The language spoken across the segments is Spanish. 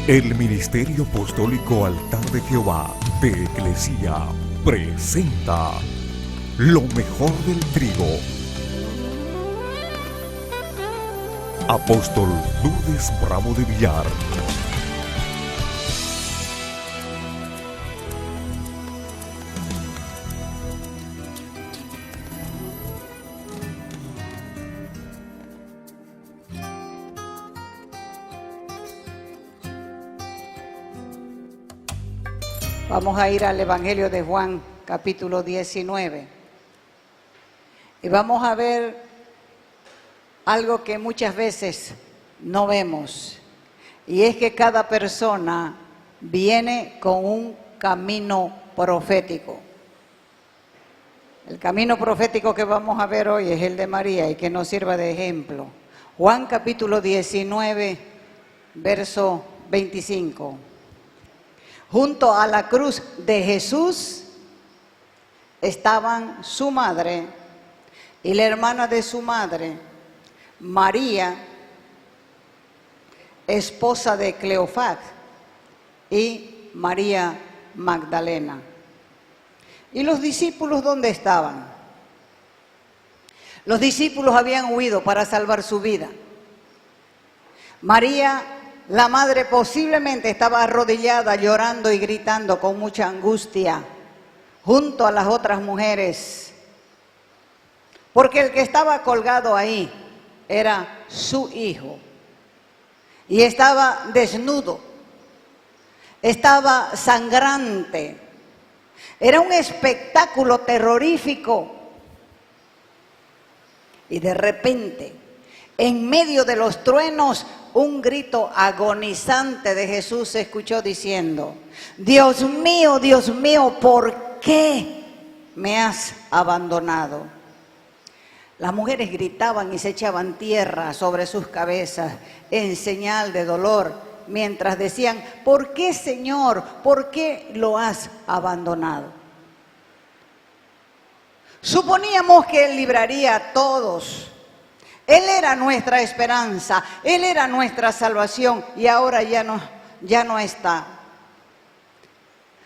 El Ministerio Apostólico Altar de Jehová de Eclesia presenta lo mejor del trigo. Apóstol Lourdes Bravo de Villar. Vamos a ir al Evangelio de Juan, capítulo 19. Y vamos a ver algo que muchas veces no vemos. Y es que cada persona viene con un camino profético. El camino profético que vamos a ver hoy es el de María y que nos sirva de ejemplo. Juan, capítulo 19, verso 25. Junto a la cruz de Jesús estaban su madre y la hermana de su madre, María, esposa de Cleofás, y María Magdalena. ¿Y los discípulos dónde estaban? Los discípulos habían huido para salvar su vida. María, la madre, posiblemente estaba arrodillada, llorando y gritando con mucha angustia, junto a las otras mujeres, porque el que estaba colgado ahí era su hijo, y estaba desnudo, estaba sangrante, era un espectáculo terrorífico, y de repente, en medio de los truenos, un grito agonizante de Jesús se escuchó diciendo: Dios mío, ¿por qué me has abandonado? Las mujeres gritaban y se echaban tierra sobre sus cabezas en señal de dolor, mientras decían: ¿por qué, Señor? ¿Por qué lo has abandonado? Suponíamos que Él libraría a todos. Él era nuestra esperanza, Él era nuestra salvación, y ahora ya no está.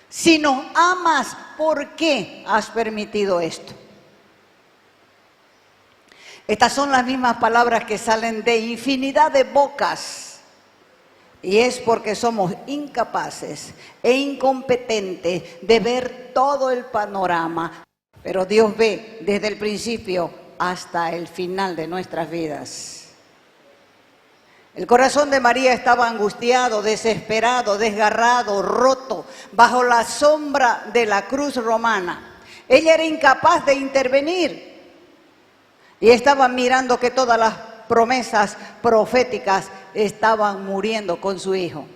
Si nos amas, ¿por qué has permitido esto? Estas son las mismas palabras que salen de infinidad de bocas, y es porque somos incapaces e incompetentes de ver todo el panorama, pero Dios ve desde el principio hasta el final de nuestras vidas. El corazón de María estaba angustiado, desesperado, desgarrado, roto, bajo la sombra de la cruz romana. Ella era incapaz de intervenir y estaba mirando que todas las promesas proféticas estaban muriendo con su hijo.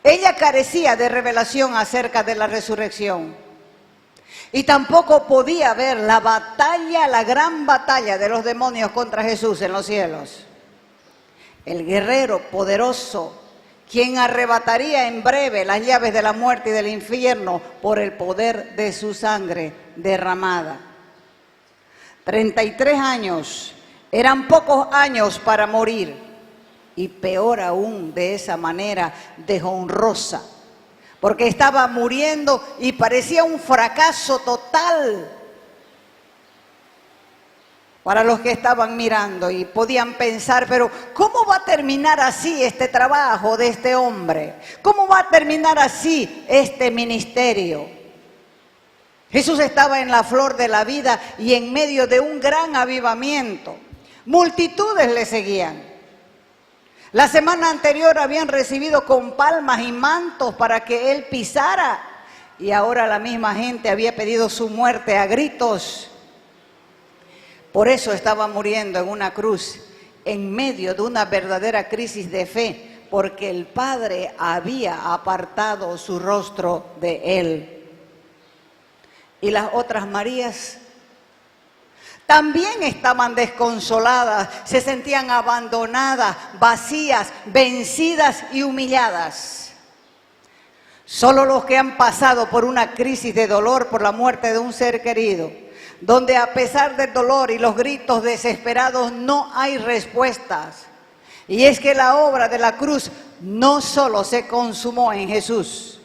Ella carecía de revelación acerca de la resurrección. Y tampoco podía ver la batalla, la gran batalla de los demonios contra Jesús en los cielos. El guerrero poderoso, quien arrebataría en breve las llaves de la muerte y del infierno por el poder de su sangre derramada. 33 años, eran pocos años para morir, y peor aún de esa manera deshonrosa, porque estaba muriendo y parecía un fracaso total para los que estaban mirando y podían pensar: pero ¿cómo va a terminar así este trabajo de este hombre? ¿Cómo va a terminar así este ministerio? Jesús estaba en la flor de la vida y en medio de un gran avivamiento. Multitudes le seguían. La semana anterior habían recibido con palmas y mantos para que Él pisara, y ahora la misma gente había pedido su muerte a gritos. Por eso estaba muriendo en una cruz, en medio de una verdadera crisis de fe, porque el Padre había apartado su rostro de Él. Y las otras Marías también estaban desconsoladas, se sentían abandonadas, vacías, vencidas y humilladas. Solo los que han pasado por una crisis de dolor por la muerte de un ser querido, donde a pesar del dolor y los gritos desesperados no hay respuestas, Y es que la obra de la cruz no solo se consumó en Jesús,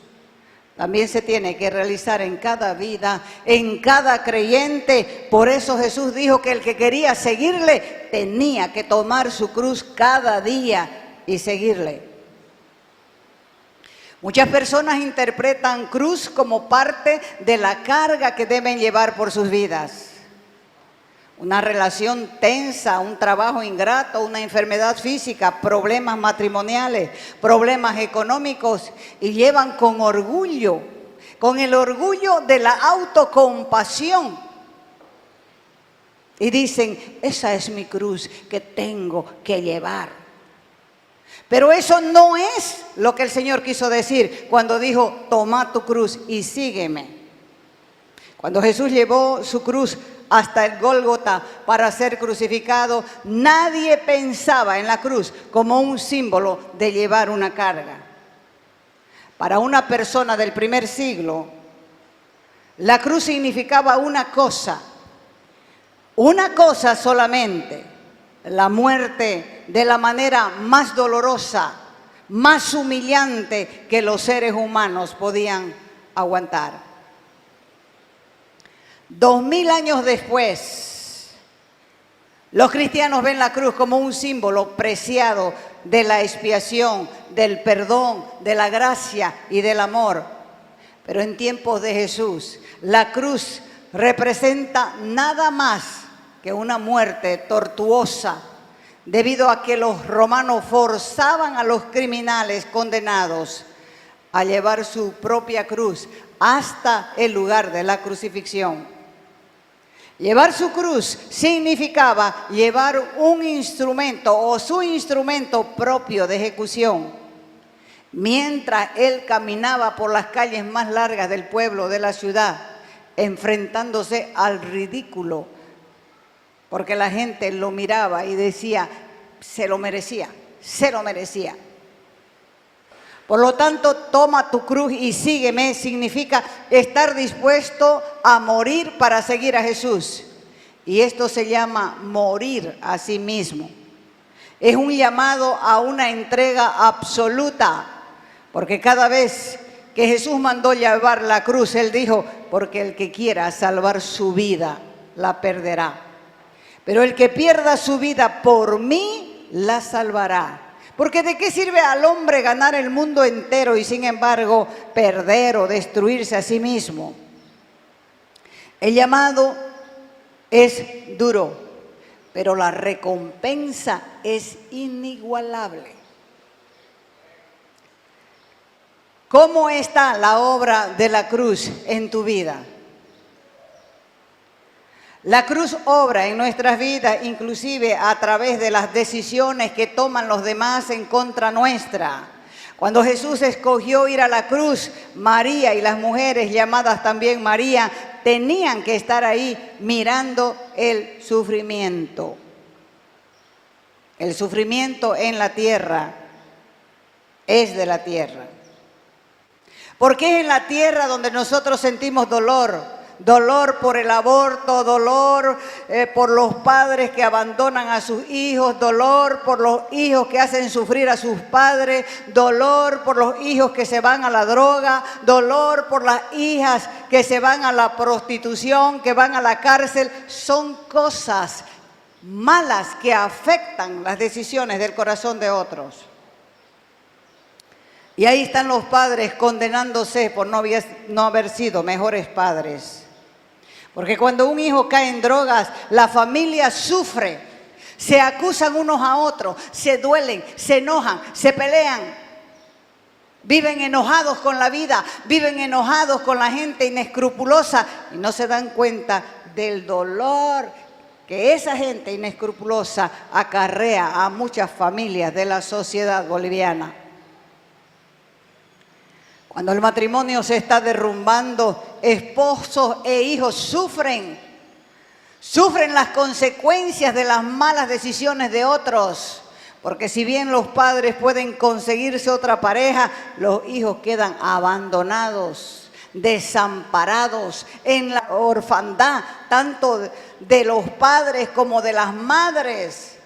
también se tiene que realizar en cada vida, en cada creyente. Por eso Jesús dijo que el que quería seguirle tenía que tomar su cruz cada día y seguirle. Muchas personas interpretan cruz como parte de la carga que deben llevar por sus vidas. Una relación tensa, un trabajo ingrato, una enfermedad física, problemas matrimoniales, problemas económicos, y llevan con orgullo, con el orgullo de la autocompasión. Y dicen, esa es mi cruz que tengo que llevar. Pero eso no es lo que el Señor quiso decir cuando dijo, toma tu cruz y sígueme. Cuando Jesús llevó su cruz hasta el Gólgota para ser crucificado, nadie pensaba en la cruz como un símbolo de llevar una carga. Para una persona del primer siglo, la cruz significaba una cosa solamente: la muerte de la manera más dolorosa, más humillante que los seres humanos podían aguantar. 2000 años después, los cristianos ven la cruz como un símbolo preciado de la expiación, del perdón, de la gracia y del amor. Pero en tiempos de Jesús, la cruz representa nada más que una muerte tortuosa, debido a que los romanos forzaban a los criminales condenados a llevar su propia cruz hasta el lugar de la crucifixión. Llevar su cruz significaba llevar un instrumento o su instrumento propio de ejecución. Mientras él caminaba por las calles más largas del pueblo, de la ciudad, enfrentándose al ridículo, porque la gente lo miraba y decía, se lo merecía, se lo merecía. Por lo tanto, toma tu cruz y sígueme significa estar dispuesto a morir para seguir a Jesús. Y esto se llama morir a sí mismo. Es un llamado a una entrega absoluta, porque cada vez que Jesús mandó llevar la cruz, Él dijo, porque el que quiera salvar su vida, la perderá. Pero el que pierda su vida por mí, la salvará. Porque ¿de qué sirve al hombre ganar el mundo entero y sin embargo perder o destruirse a sí mismo? El llamado es duro, pero la recompensa es inigualable. ¿Cómo está la obra de la cruz en tu vida? La cruz obra en nuestras vidas, inclusive a través de las decisiones que toman los demás en contra nuestra. Cuando Jesús escogió ir a la cruz, María y las mujeres llamadas también María tenían que estar ahí mirando el sufrimiento. El sufrimiento en la tierra es de la tierra. Porque es en la tierra donde nosotros sentimos dolor. Dolor por el aborto, dolor por los padres que abandonan a sus hijos, dolor por los hijos que hacen sufrir a sus padres, dolor por los hijos que se van a la droga, dolor por las hijas que se van a la prostitución, que van a la cárcel. Son cosas malas que afectan las decisiones del corazón de otros. Y ahí están los padres condenándose por no haber sido mejores padres. Porque cuando un hijo cae en drogas, la familia sufre, se acusan unos a otros, se duelen, se enojan, se pelean. Viven enojados con la vida, viven enojados con la gente inescrupulosa y no se dan cuenta del dolor que esa gente inescrupulosa acarrea a muchas familias de la sociedad boliviana. Cuando el matrimonio se está derrumbando, esposos e hijos sufren las consecuencias de las malas decisiones de otros. Porque si bien los padres pueden conseguirse otra pareja, los hijos quedan abandonados, desamparados en la orfandad, tanto de los padres como de las madres.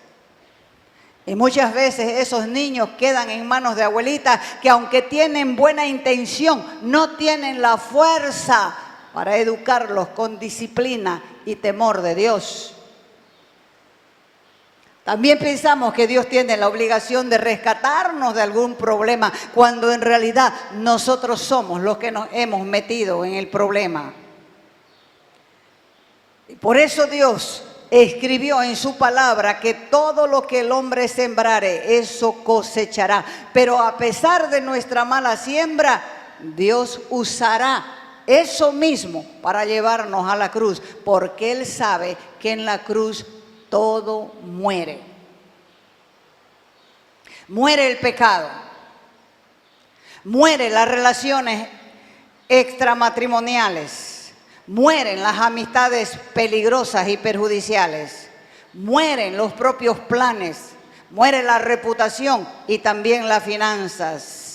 Y muchas veces esos niños quedan en manos de abuelitas que aunque tienen buena intención, no tienen la fuerza para educarlos con disciplina y temor de Dios. También pensamos que Dios tiene la obligación de rescatarnos de algún problema, cuando en realidad nosotros somos los que nos hemos metido en el problema. Y por eso Dios escribió en su palabra que todo lo que el hombre sembrare, eso cosechará. Pero a pesar de nuestra mala siembra, Dios usará eso mismo para llevarnos a la cruz, porque Él sabe que en la cruz todo muere. Muere el pecado, mueren las relaciones extramatrimoniales, mueren las amistades peligrosas y perjudiciales, mueren los propios planes, muere la reputación y también las finanzas.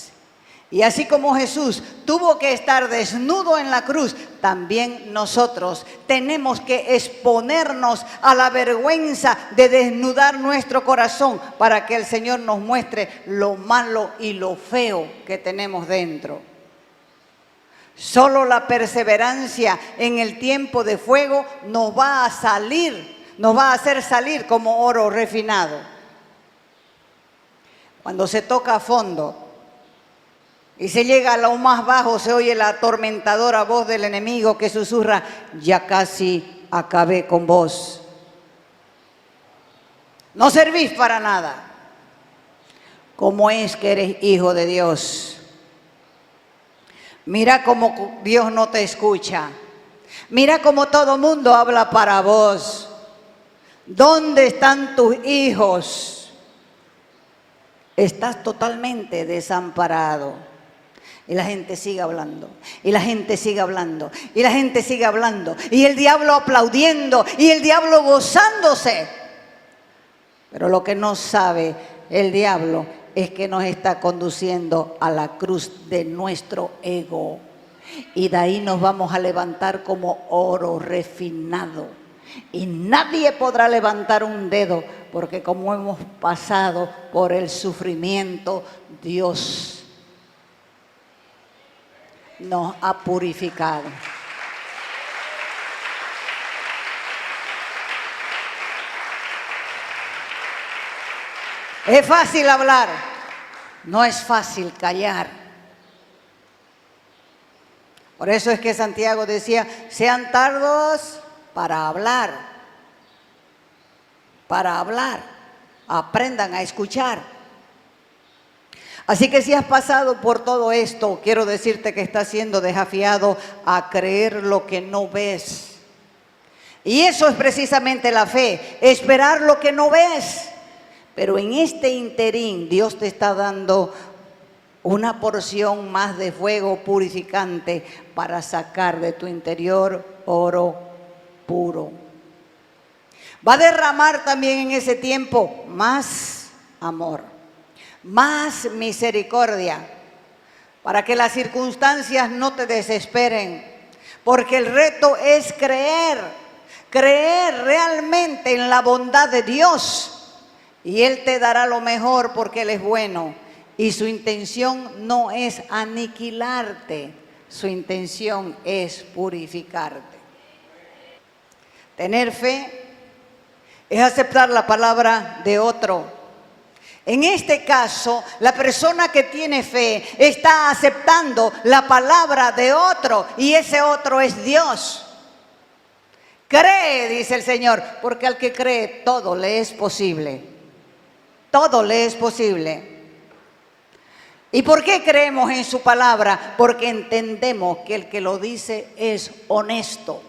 Y así como Jesús tuvo que estar desnudo en la cruz, también nosotros tenemos que exponernos a la vergüenza de desnudar nuestro corazón para que el Señor nos muestre lo malo y lo feo que tenemos dentro. Solo la perseverancia en el tiempo de fuego nos va a hacer salir como oro refinado. Cuando se toca a fondo y se llega a lo más bajo, se oye la atormentadora voz del enemigo que susurra: ya casi acabé con vos. No servís para nada. ¿Cómo es que eres hijo de Dios? Mira cómo Dios no te escucha. Mira cómo todo mundo habla para vos. ¿Dónde están tus hijos? Estás totalmente desamparado. Y la gente sigue hablando, y la gente sigue hablando, y la gente sigue hablando, y el diablo aplaudiendo, y el diablo gozándose. Pero lo que no sabe el diablo es que nos está conduciendo a la cruz de nuestro ego. Y de ahí nos vamos a levantar como oro refinado. Y nadie podrá levantar un dedo, porque como hemos pasado por el sufrimiento, Dios nos ha purificado. Es fácil hablar, no es fácil callar. Por eso es que Santiago decía: sean tardos para hablar, aprendan a escuchar. Así que si has pasado por todo esto, quiero decirte que estás siendo desafiado a creer lo que no ves. Y eso es precisamente la fe, esperar lo que no ves. Pero en este interín Dios te está dando una porción más de fuego purificante para sacar de tu interior oro puro. Va a derramar también en ese tiempo más amor, más misericordia, para que las circunstancias no te desesperen, porque el reto es creer realmente en la bondad de Dios, y Él te dará lo mejor porque Él es bueno, y su intención no es aniquilarte, su intención es purificarte. Tener fe es aceptar la palabra de otro. En este caso, la persona que tiene fe está aceptando la palabra de otro, y ese otro es Dios. Cree, dice el Señor, porque al que cree todo le es posible. Todo le es posible. ¿Y por qué creemos en su palabra? Porque entendemos que el que lo dice es honesto.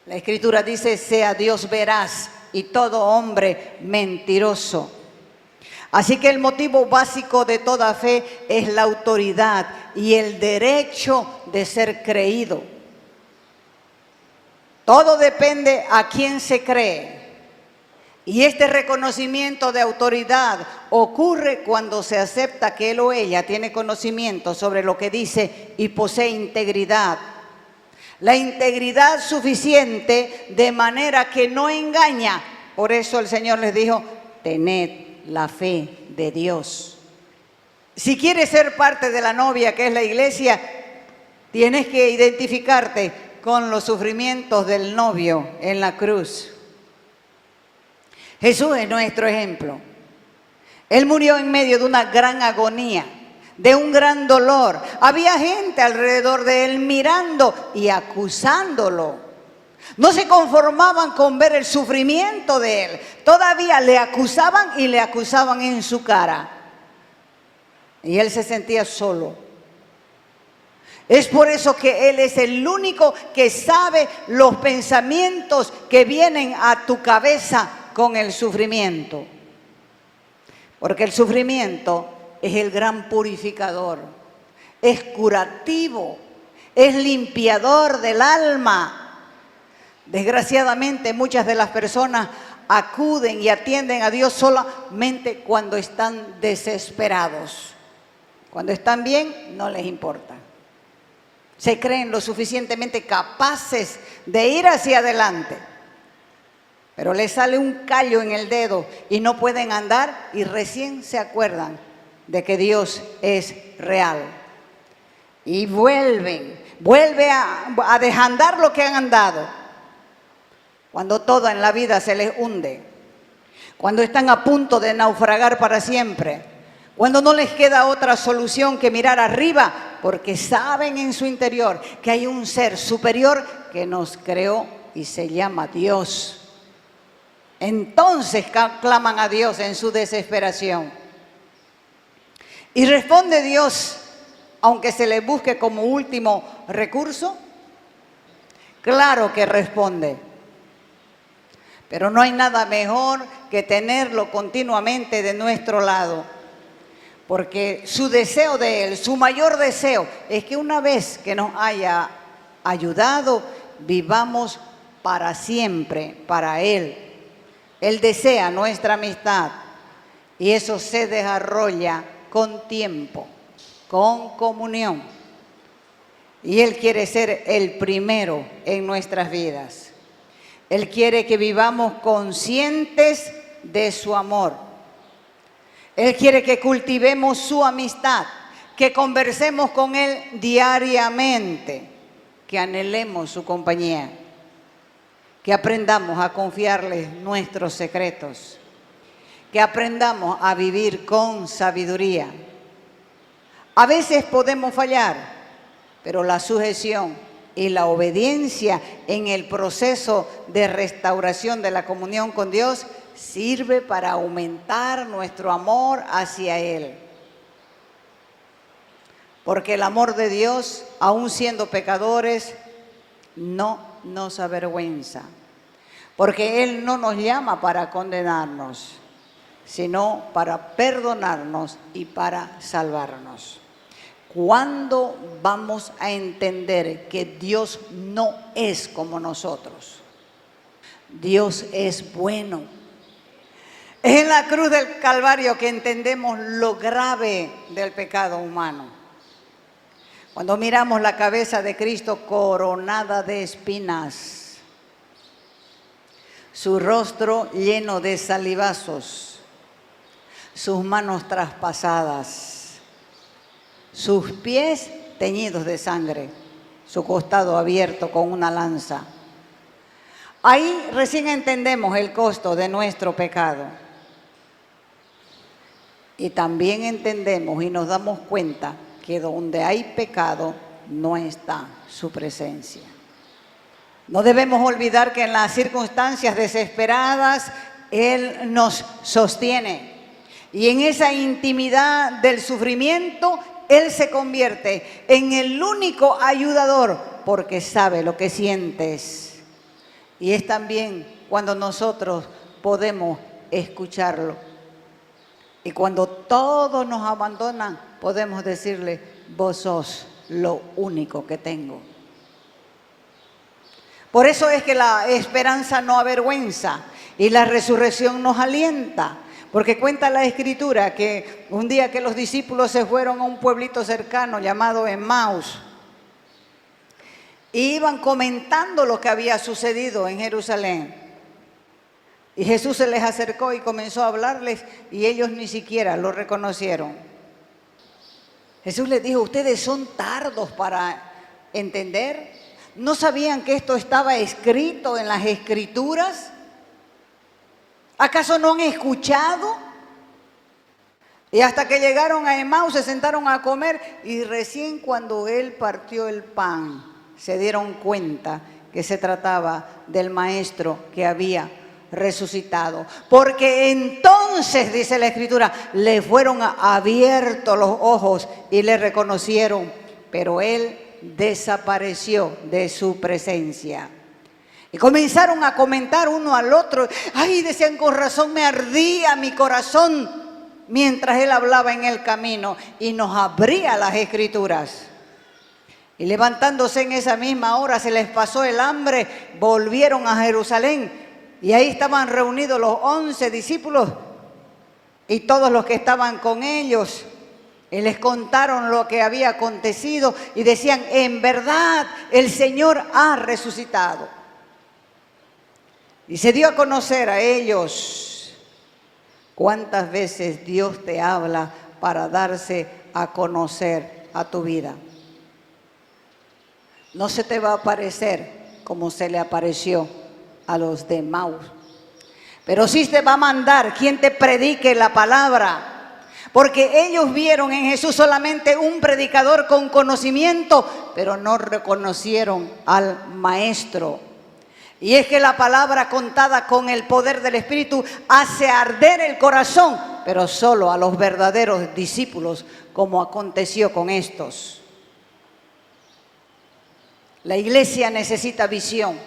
La Escritura dice: sea Dios veraz y todo hombre mentiroso. Así que el motivo básico de toda fe es la autoridad y el derecho de ser creído. Todo depende a quién se cree. Y este reconocimiento de autoridad ocurre cuando se acepta que él o ella tiene conocimiento sobre lo que dice y posee integridad. La integridad suficiente de manera que no engaña. Por eso el Señor les dijo: tened la fe de Dios. Si quieres ser parte de la novia que es la iglesia, tienes que identificarte con los sufrimientos del novio en la cruz. Jesús es nuestro ejemplo. Él murió en medio de una gran agonía, de un gran dolor. Había gente alrededor de él mirando y acusándolo. No se conformaban con ver el sufrimiento de él. Todavía le acusaban y le acusaban en su cara. Y él se sentía solo. Es por eso que él es el único que sabe los pensamientos que vienen a tu cabeza con el sufrimiento. Porque el sufrimiento es el gran purificador, es curativo, es limpiador del alma. Desgraciadamente muchas de las personas acuden y atienden a Dios solamente cuando están desesperados. Cuando están bien, no les importa. Se creen lo suficientemente capaces de ir hacia adelante. Pero les sale un callo en el dedo y no pueden andar y recién se acuerdan de que Dios es real. Y vuelve a desandar lo que han andado. Cuando todo en la vida se les hunde. Cuando están a punto de naufragar para siempre. Cuando no les queda otra solución que mirar arriba, porque saben en su interior que hay un ser superior que nos creó y se llama Dios. Entonces claman a Dios en su desesperación. Y responde Dios, aunque se le busque como último recurso. Claro que responde. Pero no hay nada mejor que tenerlo continuamente de nuestro lado. Porque su deseo de Él, su mayor deseo, es que una vez que nos haya ayudado, vivamos para siempre, para Él. Él desea nuestra amistad y eso se desarrolla con tiempo, con comunión. Y Él quiere ser el primero en nuestras vidas. Él quiere que vivamos conscientes de su amor. Él quiere que cultivemos su amistad, que conversemos con Él diariamente, que anhelemos su compañía, que aprendamos a confiarle nuestros secretos, que aprendamos a vivir con sabiduría. A veces podemos fallar, pero la sujeción y la obediencia en el proceso de restauración de la comunión con Dios sirve para aumentar nuestro amor hacia Él. Porque el amor de Dios, aun siendo pecadores, no nos avergüenza. Porque Él no nos llama para condenarnos, sino para perdonarnos y para salvarnos. ¿Cuándo vamos a entender que Dios no es como nosotros? Dios es bueno. Es en la cruz del Calvario que entendemos lo grave del pecado humano. Cuando miramos la cabeza de Cristo coronada de espinas, su rostro lleno de salivazos, sus manos traspasadas, sus pies teñidos de sangre, su costado abierto con una lanza. Ahí recién entendemos el costo de nuestro pecado. Y también entendemos y nos damos cuenta que donde hay pecado no está su presencia. No debemos olvidar que en las circunstancias desesperadas Él nos sostiene. Y en esa intimidad del sufrimiento, Él se convierte en el único ayudador porque sabe lo que sientes. Y es también cuando nosotros podemos escucharlo. Y cuando todos nos abandonan, podemos decirle, vos sos lo único que tengo. Por eso es que la esperanza no avergüenza y la resurrección nos alienta. Porque cuenta la Escritura que un día que los discípulos se fueron a un pueblito cercano llamado Emmaus, y iban comentando lo que había sucedido en Jerusalén. Y Jesús se les acercó y comenzó a hablarles y ellos ni siquiera lo reconocieron. Jesús les dijo, ustedes son tardos para entender. ¿No sabían que esto estaba escrito en las Escrituras? ¿Acaso no han escuchado? Y hasta que llegaron a Emaús se sentaron a comer y recién cuando él partió el pan se dieron cuenta que se trataba del maestro que había resucitado. Porque entonces, dice la Escritura, le fueron abiertos los ojos y le reconocieron, pero él desapareció de su presencia. Y comenzaron a comentar uno al otro. Ay, decían, con razón me ardía mi corazón mientras él hablaba en el camino y nos abría las Escrituras. Y levantándose en esa misma hora se les pasó el hambre, volvieron a Jerusalén y ahí estaban reunidos los 11 discípulos y todos los que estaban con ellos. Y les contaron lo que había acontecido y decían, en verdad el Señor ha resucitado. Y se dio a conocer a ellos. ¿Cuántas veces Dios te habla para darse a conocer a tu vida? No se te va a aparecer como se le apareció a los de Emaús, pero sí te va a mandar quien te predique la palabra, porque ellos vieron en Jesús solamente un predicador con conocimiento, pero no reconocieron al Maestro. Y es que la palabra contada con el poder del Espíritu hace arder el corazón, pero solo a los verdaderos discípulos, como aconteció con estos. La iglesia necesita visión.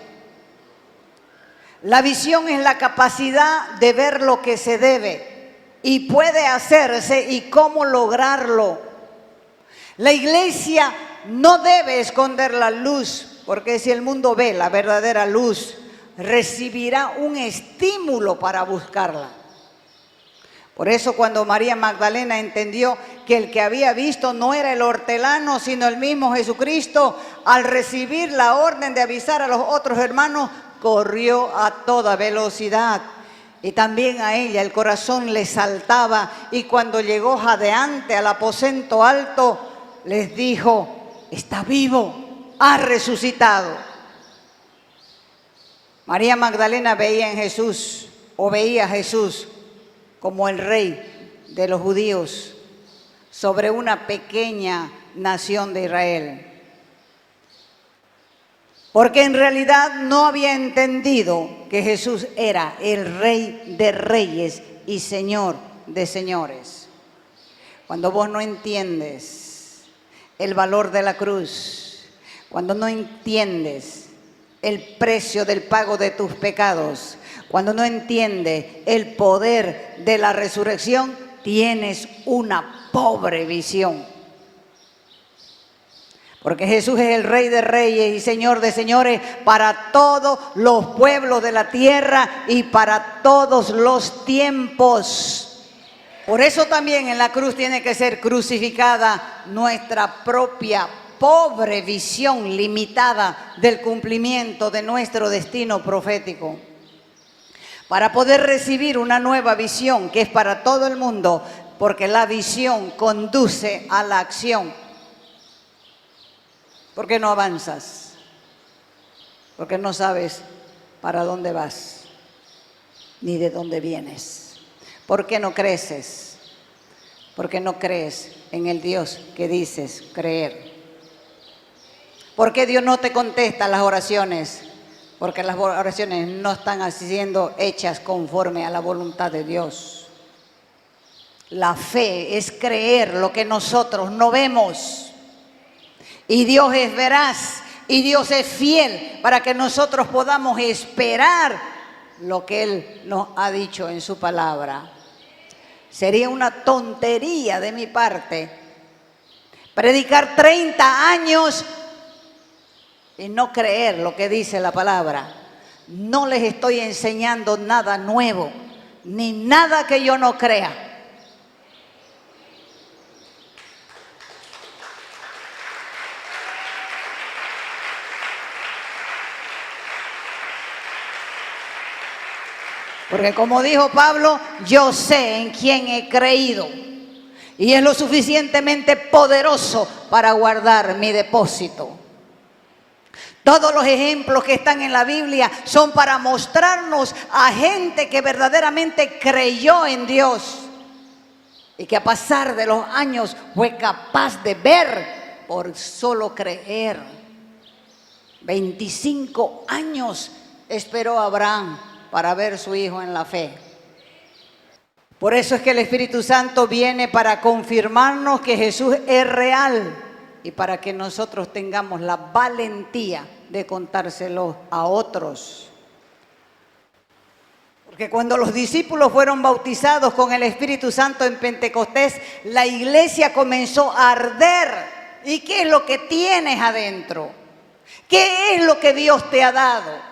La visión es la capacidad de ver lo que se debe y puede hacerse y cómo lograrlo. La iglesia no debe esconder la luz, porque si el mundo ve la verdadera luz, recibirá un estímulo para buscarla. Por eso cuando María Magdalena entendió que el que había visto no era el hortelano, sino el mismo Jesucristo, al recibir la orden de avisar a los otros hermanos, corrió a toda velocidad. Y también a ella el corazón le saltaba, y cuando llegó jadeante al aposento alto, les dijo, está vivo, ha resucitado. María Magdalena veía en Jesús, o veía a Jesús como el rey de los judíos sobre una pequeña nación de Israel. Porque en realidad no había entendido que Jesús era el Rey de Reyes y Señor de Señores. Cuando vos no entiendes el valor de la cruz, cuando no entiendes el precio del pago de tus pecados, cuando no entiendes el poder de la resurrección, tienes una pobre visión. Porque Jesús es el Rey de Reyes y Señor de Señores para todos los pueblos de la tierra y para todos los tiempos. Por eso también en la cruz tiene que ser crucificada nuestra propia pobre visión limitada del cumplimiento de nuestro destino profético. Para poder recibir una nueva visión que es para todo el mundo, porque la visión conduce a la acción. ¿Por qué no avanzas? Porque no sabes para dónde vas, ni de dónde vienes. ¿Por qué no creces? Porque no crees en el Dios que dices creer. ¿Por qué Dios no te contesta las oraciones? Porque las oraciones no están siendo hechas conforme a la voluntad de Dios. La fe es creer lo que nosotros no vemos. Y Dios es veraz y Dios es fiel para que nosotros podamos esperar lo que Él nos ha dicho en su palabra. Sería una tontería de mi parte predicar 30 años y no creer lo que dice la palabra. No les estoy enseñando nada nuevo, ni nada que yo no crea. Porque como dijo Pablo, yo sé en quién he creído y es lo suficientemente poderoso para guardar mi depósito. Todos los ejemplos que están en la Biblia son para mostrarnos a gente que verdaderamente creyó en Dios y que a pasar de los años fue capaz de ver por solo creer. 25 años esperó Abraham para ver su hijo en la fe. Por eso es que el Espíritu Santo viene para confirmarnos que Jesús es real y para que nosotros tengamos la valentía de contárselo a otros. Porque cuando los discípulos fueron bautizados con el Espíritu Santo en Pentecostés, la iglesia comenzó a arder. ¿Y qué es lo que tienes adentro? ¿Qué es lo que Dios te ha dado?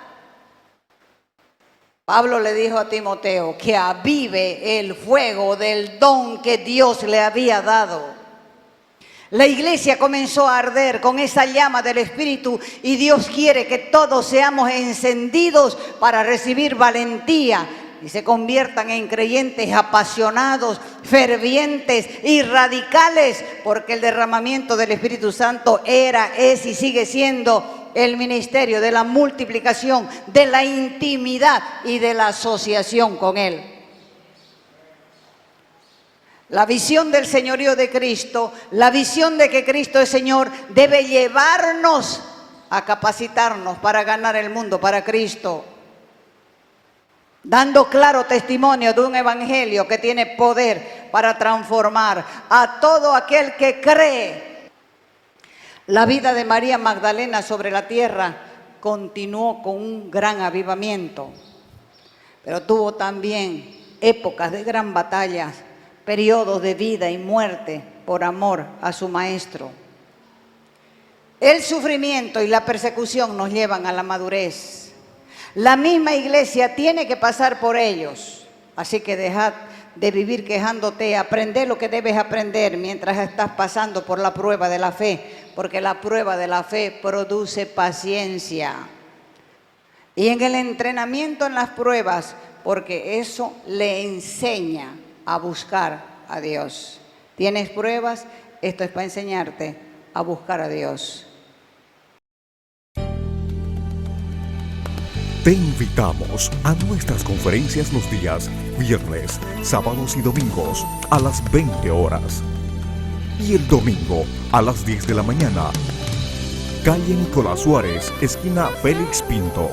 Pablo le dijo a Timoteo que avive el fuego del don que Dios le había dado. La iglesia comenzó a arder con esa llama del Espíritu y Dios quiere que todos seamos encendidos para recibir valentía y se conviertan en creyentes apasionados, fervientes y radicales, porque el derramamiento del Espíritu Santo era, es y sigue siendo el ministerio de la multiplicación, de la intimidad y de la asociación con Él. La visión del señorío de Cristo, la visión de que Cristo es Señor, debe llevarnos a capacitarnos para ganar el mundo para Cristo, dando claro testimonio de un evangelio que tiene poder para transformar a todo aquel que cree. La vida de María Magdalena sobre la tierra continuó con un gran avivamiento, pero tuvo también épocas de gran batallas, periodos de vida y muerte por amor a su maestro. El sufrimiento y la persecución nos llevan a la madurez. La misma iglesia tiene que pasar por ellos, así que dejad de vivir quejándote, aprende lo que debes aprender mientras estás pasando por la prueba de la fe, porque la prueba de la fe produce paciencia. Y en el entrenamiento en las pruebas, porque eso le enseña a buscar a Dios. ¿Tienes pruebas? Esto es para enseñarte a buscar a Dios. Te invitamos a nuestras conferencias los días viernes, sábados y domingos a las 20 horas. Y el domingo a las 10 de la mañana. Calle Nicolás Suárez, esquina Félix Pinto.